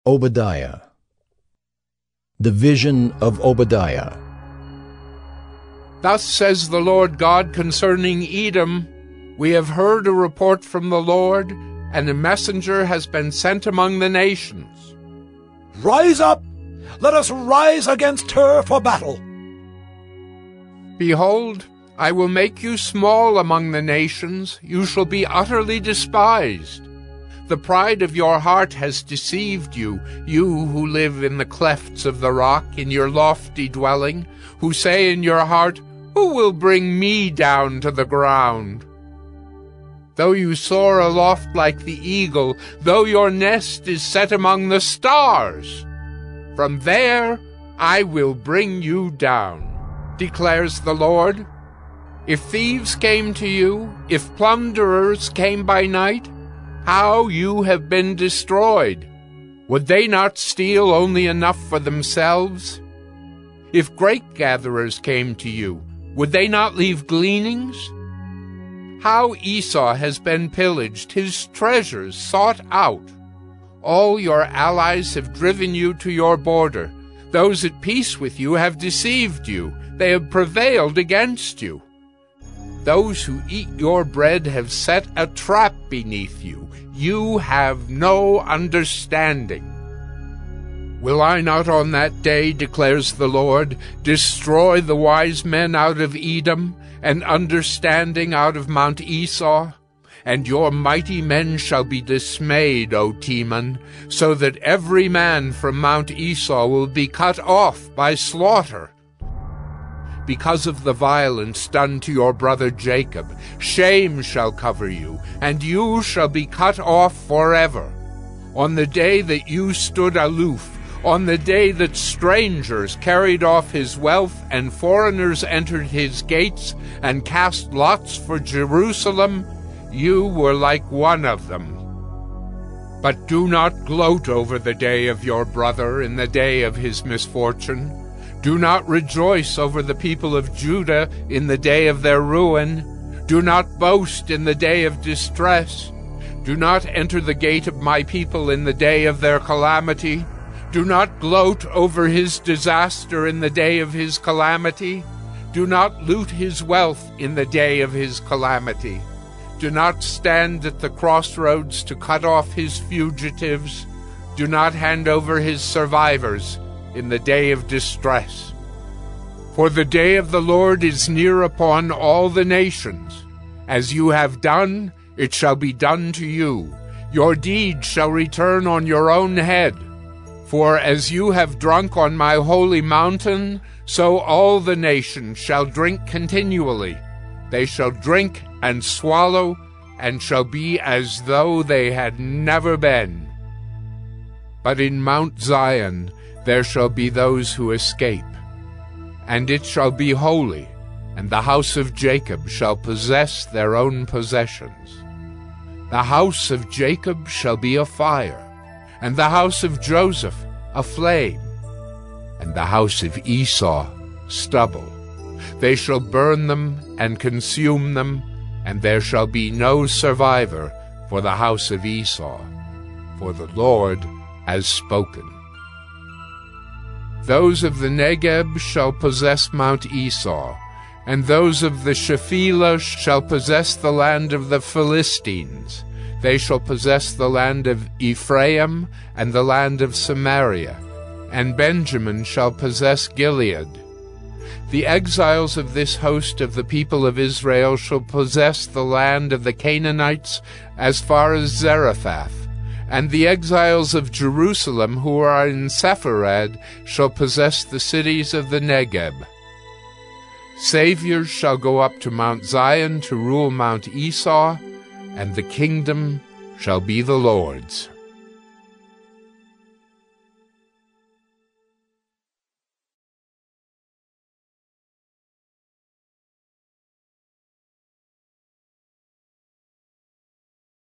Obadiah. The vision of Obadiah. Thus says the Lord God concerning Edom, We have heard a report from the Lord, and a messenger has been sent among the nations. Rise up! Let us rise against her for battle. Behold, I will make you small among the nations. You shall be utterly despised. The pride of your heart has deceived you, you who live in the clefts of the rock, in your lofty dwelling, who say in your heart, Who will bring me down to the ground? Though you soar aloft like the eagle, though your nest is set among the stars, from there I will bring you down, declares the Lord. If thieves came to you, if plunderers came by night, how you have been destroyed! Would they not steal only enough for themselves? If grape gatherers came to you, would they not leave gleanings? How Esau has been pillaged, his treasures sought out. All your allies have driven you to your border. Those at peace with you have deceived you. They have prevailed against you. Those who eat your bread have set a trap beneath you. You have no understanding. Will I not on that day, declares the Lord, destroy the wise men out of Edom, and understanding out of Mount Esau? And your mighty men shall be dismayed, O Teman, so that every man from Mount Esau will be cut off by slaughter. Because of the violence done to your brother Jacob, shame shall cover you, and you shall be cut off forever. On the day that you stood aloof, on the day that strangers carried off his wealth and foreigners entered his gates and cast lots for Jerusalem, you were like one of them. But do not gloat over the day of your brother in the day of his misfortune. Do not rejoice over the people of Judah in the day of their ruin. Do not boast in the day of distress. Do not enter the gate of my people in the day of their calamity. Do not gloat over his disaster in the day of his calamity. Do not loot his wealth in the day of his calamity. Do not stand at the crossroads to cut off his fugitives. Do not hand over his survivors in the day of distress. For the day of the Lord is near upon all the nations. As you have done, it shall be done to you. Your deed shall return on your own head. For as you have drunk on my holy mountain, so all the nations shall drink continually. They shall drink and swallow, and shall be as though they had never been. But in Mount Zion there shall be those who escape, and it shall be holy, and the house of Jacob shall possess their own possessions. The house of Jacob shall be a fire, and the house of Joseph a flame, and the house of Esau stubble. They shall burn them and consume them, and there shall be no survivor for the house of Esau, for the Lord has spoken. Those of the Negeb shall possess Mount Esau, and those of the Shephelah shall possess the land of the Philistines. They shall possess the land of Ephraim and the land of Samaria, and Benjamin shall possess Gilead. The exiles of this host of the people of Israel shall possess the land of the Canaanites as far as Zarephath, and the exiles of Jerusalem who are in Sepharad shall possess the cities of the Negeb. Saviors shall go up to Mount Zion to rule Mount Esau, and the kingdom shall be the Lord's.